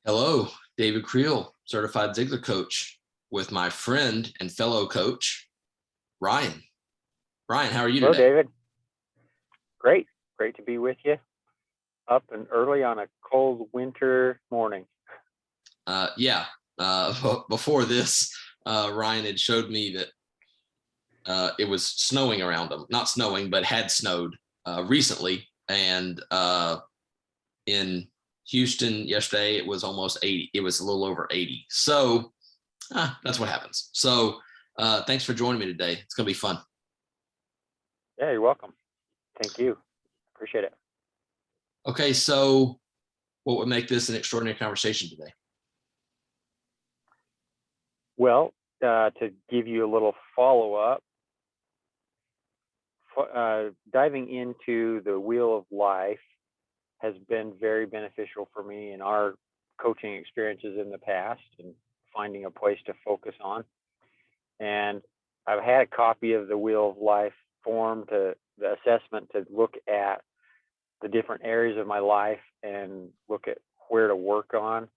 Hello, David Creel, certified Ziegler coach, with my friend and fellow coach, Ryan. Ryan, how are you Hello, today? David. Great. Great to be with you up and early on a cold winter morning. Yeah, before this, Ryan had showed me that it was snowing around him. Not snowing, but had snowed recently. And in Houston yesterday, it was almost 80. It was a little over 80. So that's what happens. So thanks for joining me today. It's going to be fun. Yeah, you're welcome. Thank you. Appreciate it. Okay, so what would make this an extraordinary conversation today? Well, to give you a little follow-up, diving into the wheel of life has been very beneficial for me in our coaching experiences in the past and finding a place to focus on. And I've had a copy of the wheel of life form to the assessment to look at the different areas of my life and look at where to work on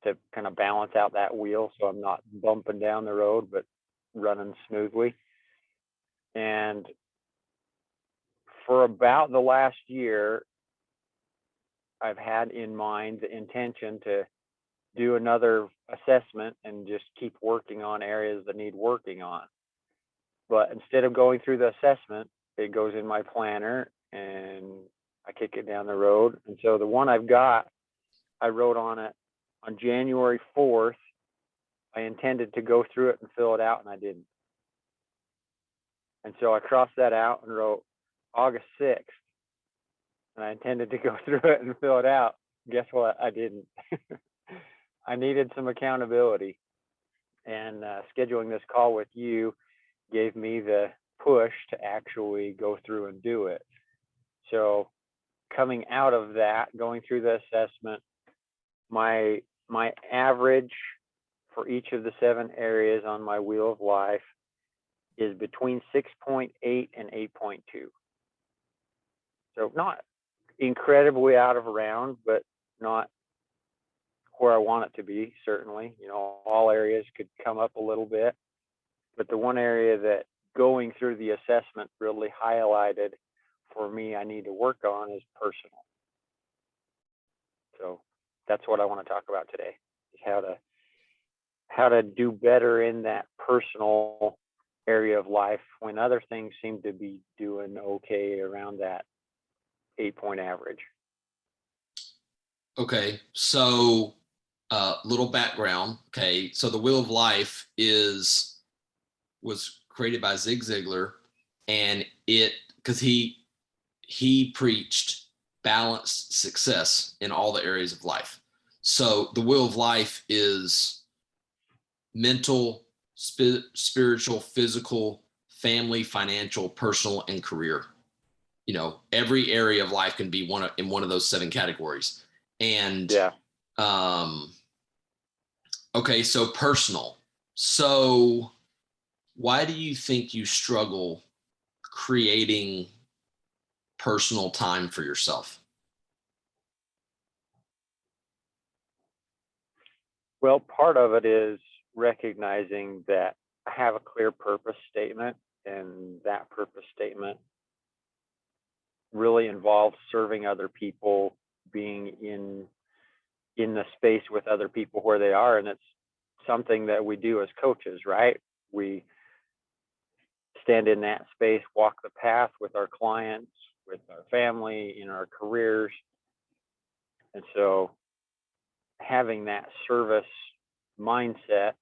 to kind of balance out that wheel so I'm not bumping down the road but running smoothly. And for about the last year, I've had in mind the intention to do another assessment and just keep working on areas that need working on. But instead of going through the assessment, it goes in my planner and I kick it down the road. And so the one I've got, I wrote on it on January 4th. I intended to go through it and fill it out, and I didn't. And so I crossed that out and wrote August 6th, and I intended to go through it and fill it out. Guess what? I didn't. I needed some accountability, and scheduling this call with you gave me the push to actually go through and do it. So coming out of that, going through the assessment, my average for each of the 7 areas on my wheel of life is between 6.8 and 8.2. So not incredibly out of round, but not where I want it to be, certainly. You know, all areas could come up a little bit. But the one area that going through the assessment really highlighted for me I need to work on is personal. So that's what I want to talk about today, is how to do better in that personal area of life when other things seem to be doing okay around that 8-point average. Okay, so little background. Okay, so the Wheel of Life was created by Zig Ziglar, and because he preached balanced success in all the areas of life. So the Wheel of Life is mental, spiritual, physical, family, financial, personal, and career. You know, every area of life can be in one of those 7 categories. And Yeah. Okay, so personal. So why do you think you struggle creating personal time for yourself? Well, part of it is recognizing that I have a clear purpose statement, and that purpose statement really involves serving other people, being in the space with other people where they are, and it's something that we do as coaches, right? We stand in that space, walk the path with our clients, with our family, in our careers. And so having that service mindset,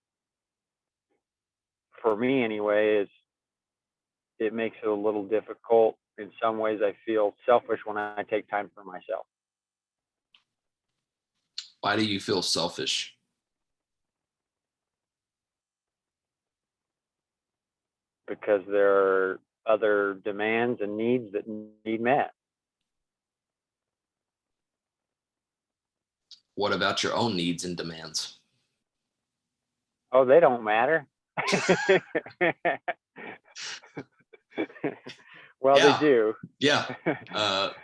for me anyway, is it makes it a little difficult. In some ways, I feel selfish when I take time for myself. Why do you feel selfish? Because there are other demands and needs that need met. What about your own needs and demands? Oh, they don't matter. Well, they Yeah, do. yeah,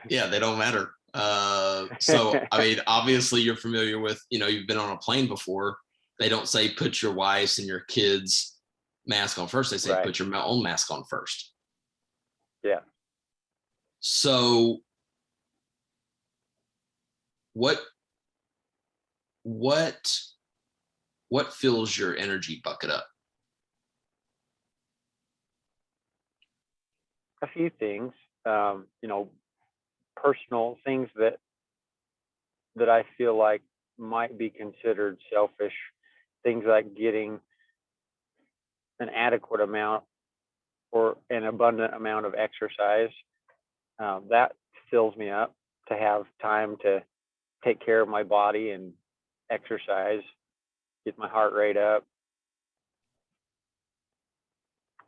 yeah. They don't matter. So I mean, obviously you're familiar with, you've been on a plane before. They don't say put your wife's and your kids' mask on first. They say Right. put your own mask on first. Yeah. So what what what fills your energy bucket up? A few things, you know, personal things that I feel like might be considered selfish. Things like getting an adequate amount or an abundant amount of exercise. That fills me up to have time to take care of my body and exercise, get my heart rate up.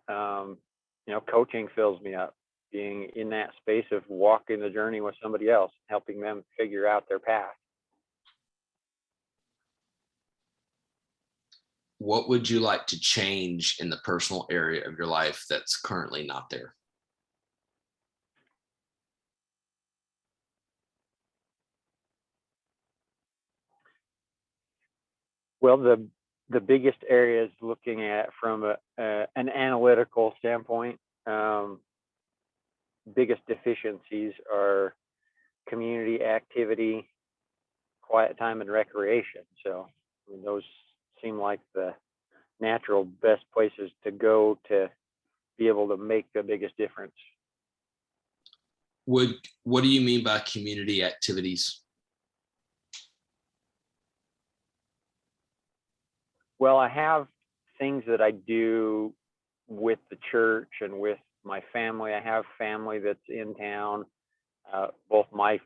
Um, Coaching fills me up. Being in that space of walking the journey with somebody else, helping them figure out their path. What would you like to change in the personal area of your life that's currently not there? Well, the biggest area is looking at from an analytical standpoint. Um, Biggest deficiencies are community activity, quiet time, and recreation. So I mean, those seem like the natural best places to go to be able to make the biggest difference. What do you mean by community activities? Well, I have things that I do with the church and with my family. I have family that's in town, both my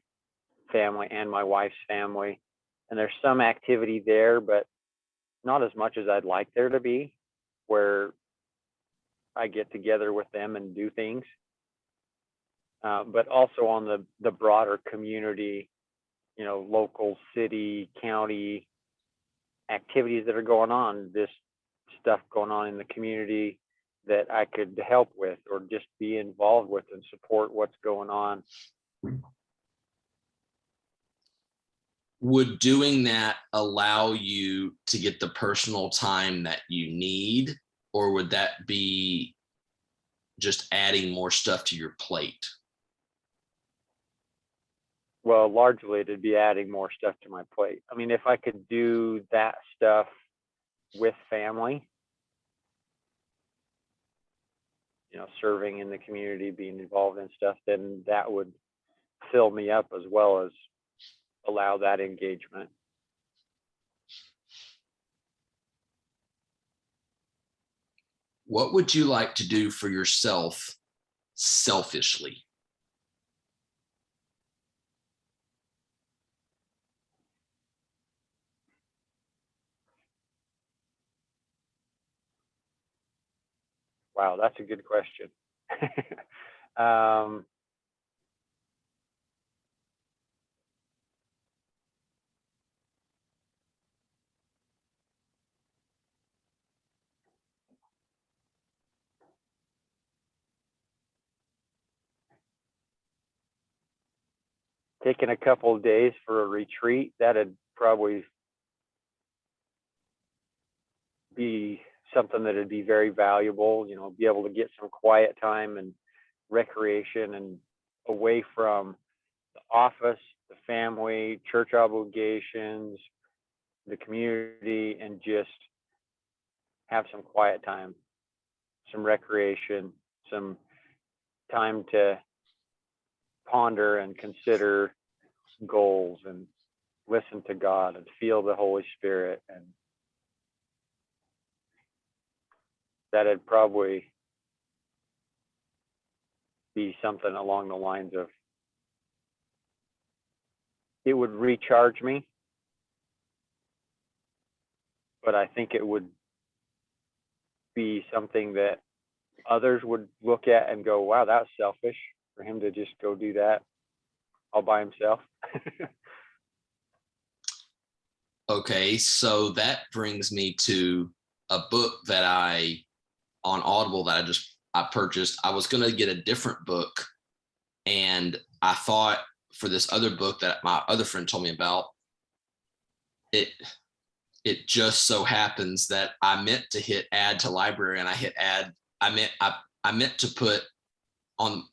family and my wife's family. And there's some activity there, but not as much as I'd like there to be, where I get together with them and do things. But also on the broader community, local, city, county activities that are going on, this stuff going on in the community that I could help with or just be involved with and support what's going on. Would doing that allow you to get the personal time that you need, or would that be just adding more stuff to your plate? Well, largely it'd be adding more stuff to my plate. I mean, if I could do that stuff with family, serving in the community, being involved in stuff, then that would fill me up as well as allow that engagement. What would you like to do for yourself selfishly? Wow, that's a good question. um, Taking a couple of days for a retreat, that'd probably be something that'd be very valuable, be able to get some quiet time and recreation and away from the office, the family, church obligations, the community, and just have some quiet time, some recreation, some time to ponder and consider goals and listen to God and feel the Holy Spirit. And that'd probably be something along the lines of it would recharge me, but I think it would be something that others would look at and go, wow, that's selfish for him to just go do that all by himself. Okay, so that brings me to a book that on Audible that I purchased. I was going to get a different book, and I thought for this other book that my other friend told me about, it just so happens that I meant to hit add to library, and I hit add. I meant to put on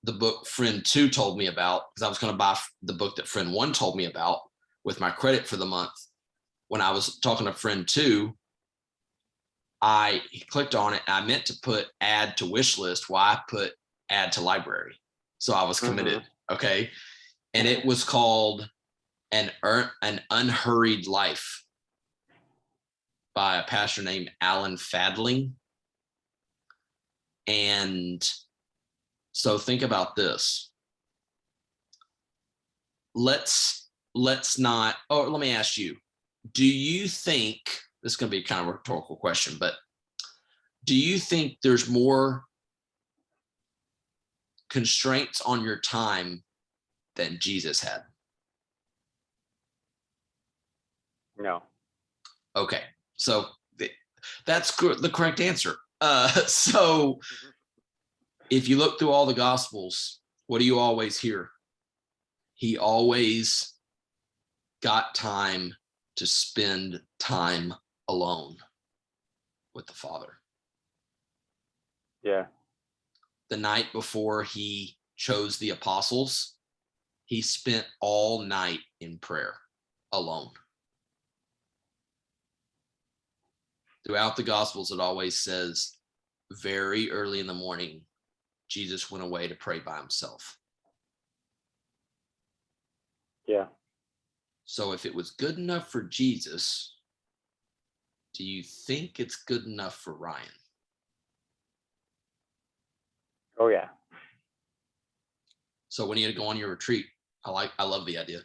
the book friend 2 told me about, because I was going to buy the book that friend 1 told me about with my credit for the month. When I was talking to friend 2, I clicked on it. And I meant to put add to wish list. Why I put add to library. So I was committed. Okay. And it was called an Unhurried Life by a pastor named Alan Fadling. And so think about this. Let's not, or let me ask you, do you think, this is going to be kind of a rhetorical question, but do you think there's more constraints on your time than Jesus had? No. Okay. So that's the correct answer. So if you look through all the Gospels, what do you always hear? He always got time to spend time alone with the Father. Yeah. The night before he chose the apostles, he spent all night in prayer alone. Throughout the Gospels, it always says very early in the morning, Jesus went away to pray by himself. Yeah. So if it was good enough for Jesus, do you think it's good enough for Ryan? Oh yeah. So when you go on your retreat, I love the idea.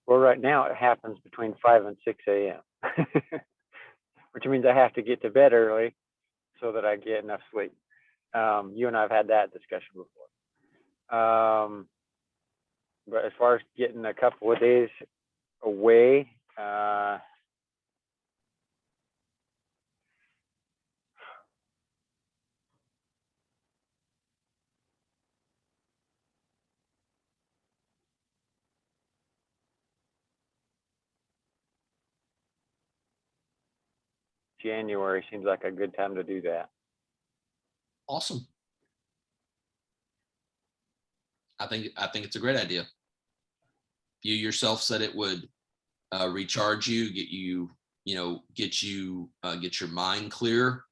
Well, right now it happens between 5 and 6 a.m., which means I have to get to bed early so that I get enough sleep. You and I have had that discussion before. But as far as getting a couple of days away, January seems like a good time to do that. Awesome. I think it's a great idea. You yourself said it would recharge you, get your mind clear,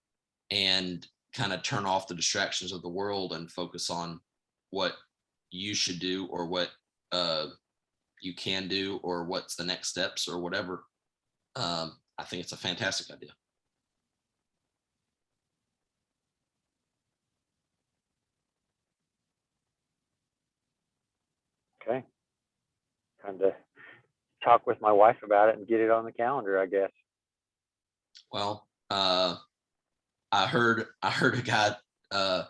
and kind of turn off the distractions of the world and focus on what you should do, or what you can do, or what's the next steps, or whatever. I think it's a fantastic idea. Okay. Time to talk with my wife about it and get it on the calendar, I guess. Well, I heard a guy, a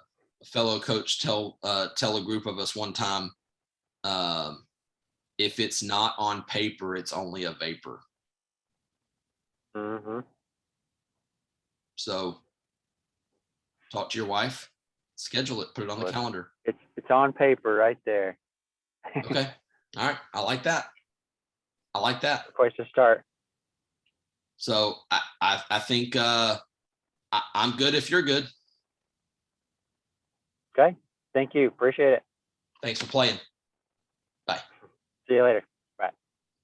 fellow coach, tell a group of us one time, if it's not on paper, it's only a vapor. Mm-hmm. So talk to your wife, schedule it, put it on the calendar. It's on paper right there. Okay. All right. I like that. Place to start. So I think I'm good if you're good. Okay. Thank you. Appreciate it. Thanks for playing. Bye. See you later.